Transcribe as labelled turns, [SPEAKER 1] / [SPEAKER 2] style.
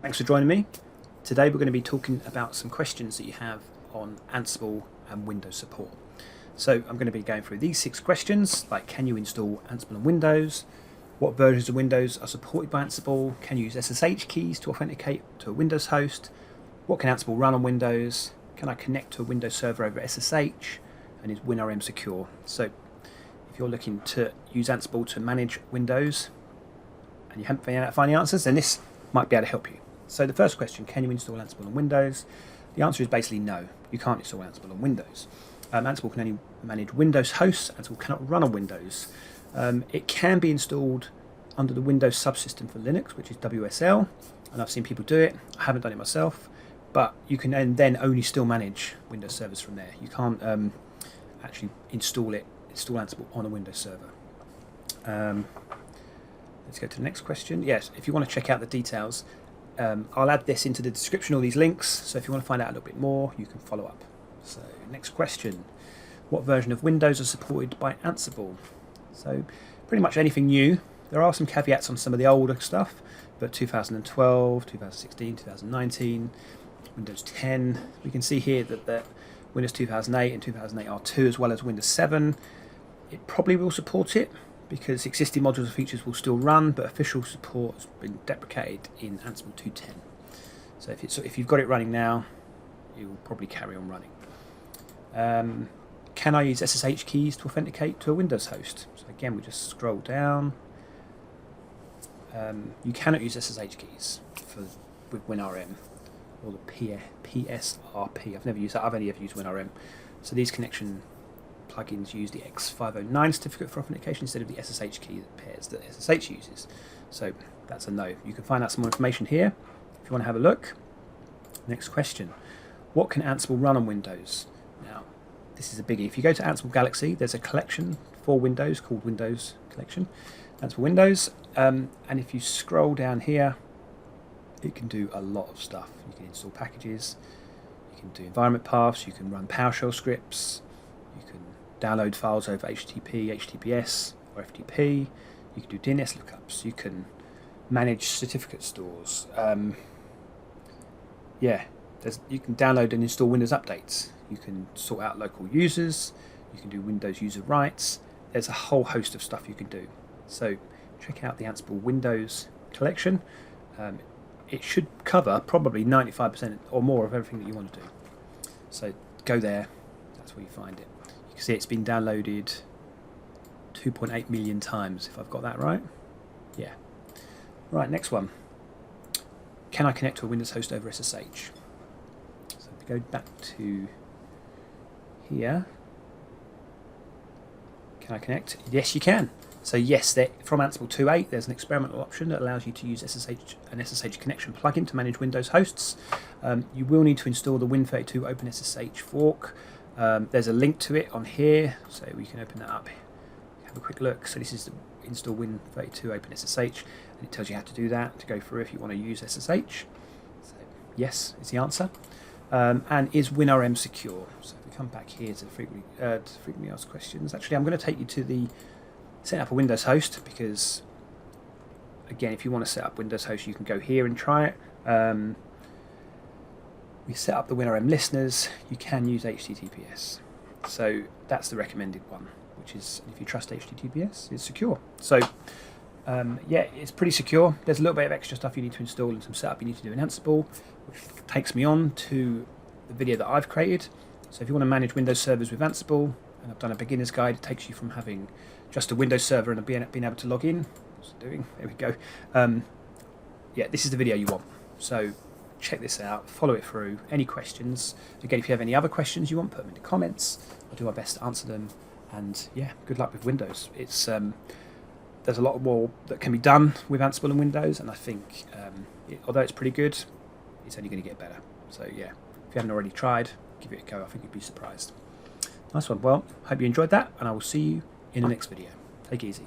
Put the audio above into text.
[SPEAKER 1] Thanks for joining me. Today we're going to be talking about some questions that you have on Ansible and Windows support. So I'm going to be going through these 6 questions, like can you install Ansible on Windows? What versions of Windows are supported by Ansible? Can you use SSH keys to authenticate to a Windows host? What can Ansible run on Windows? Can I connect to a Windows server over SSH? And is WinRM secure? So if you're looking to use Ansible to manage Windows and you haven't been able to find the answers, then this might be able to help you. So the first question, can you install Ansible on Windows? The answer is basically no, you can't install Ansible on Windows. Ansible can only manage Windows hosts. Ansible cannot run on Windows. It can be installed under the Windows subsystem for Linux, which is WSL, and I've seen people do it. I haven't done it myself, but you can then only still manage Windows servers from there. You can't actually install Ansible on a Windows server. Let's go to the next question. Yes, if you want to check out the details, I'll add this into the description, all these links, so if you want to find out a little bit more, you can follow up. So, next question. What version of Windows is supported by Ansible? So, pretty much anything new. There are some caveats on some of the older stuff, but 2012, 2016, 2019, Windows 10. We can see here that the Windows 2008 and 2008 R2, as well as Windows 7, it probably will support it, because existing modules and features will still run, but official support has been deprecated in Ansible 2.10. So if you've got it running now, it will probably carry on running. Can I use SSH keys to authenticate to a Windows host? So again, we just scroll down. You cannot use SSH keys with WinRM or the PSRP. I've never used that. I've only ever used WinRM. So these connection plugins use the X509 certificate for authentication instead of the SSH key pairs that SSH uses. So that's a no. You can find out some more information here if you want to have a look. Next question. What can Ansible run on Windows? Now, this is a biggie. If you go to Ansible Galaxy, there's a collection for Windows called Windows Collection, Ansible Windows, and if you scroll down here, it can do a lot of stuff. You can install packages, you can do environment paths, you can run PowerShell scripts, you can download files over HTTP, HTTPS, or FTP. You can do DNS lookups. You can manage certificate stores. You can download and install Windows updates. You can sort out local users. You can do Windows user rights. There's a whole host of stuff you can do. So check out the Ansible Windows collection. It should cover probably 95% or more of everything that you want to do. So go there. That's where you find it. You can see it's been downloaded 2.8 million times, if I've got that right. Yeah. Right, next one. Can I connect to a Windows host over SSH? So if we go back to here, can I connect? Yes, you can. So yes, from Ansible 2.8, there's an experimental option that allows you to use an SSH connection plugin to manage Windows hosts. You will need to install the Win32 OpenSSH fork. There's a link to it on here, so we can open that up, have a quick look. So this is the install Win32 OpenSSH, and it tells you how to do that, to go through if you want to use SSH. So yes is the answer. And is WinRM secure? So if we come back here to frequently asked questions, actually I'm going to take you to the set up a Windows host, because again, if you want to set up Windows host, you can go here and try it. We set up the WinRM listeners. You can use HTTPS, so that's the recommended one, which is, if you trust HTTPS, it's secure. So yeah, it's pretty secure. There's a little bit of extra stuff you need to install and some setup you need to do in Ansible, which takes me on to the video that I've created. So if you want to manage Windows servers with Ansible, and I've done a beginner's guide, it takes you from having just a Windows server and being able to log in. What's it doing? There we go. Yeah, this is the video you want. So check this out, follow it through. Any questions? Again, if you have any other questions you want, put them in the comments. I'll do my best to answer them. And yeah, good luck with Windows. It's there's a lot more that can be done with Ansible and Windows, and I think although it's pretty good, it's only going to get better. So yeah, if you haven't already tried, give it a go. I think you'd be surprised. Nice one. Well, hope you enjoyed that, and I will see you in the next video. Take it easy.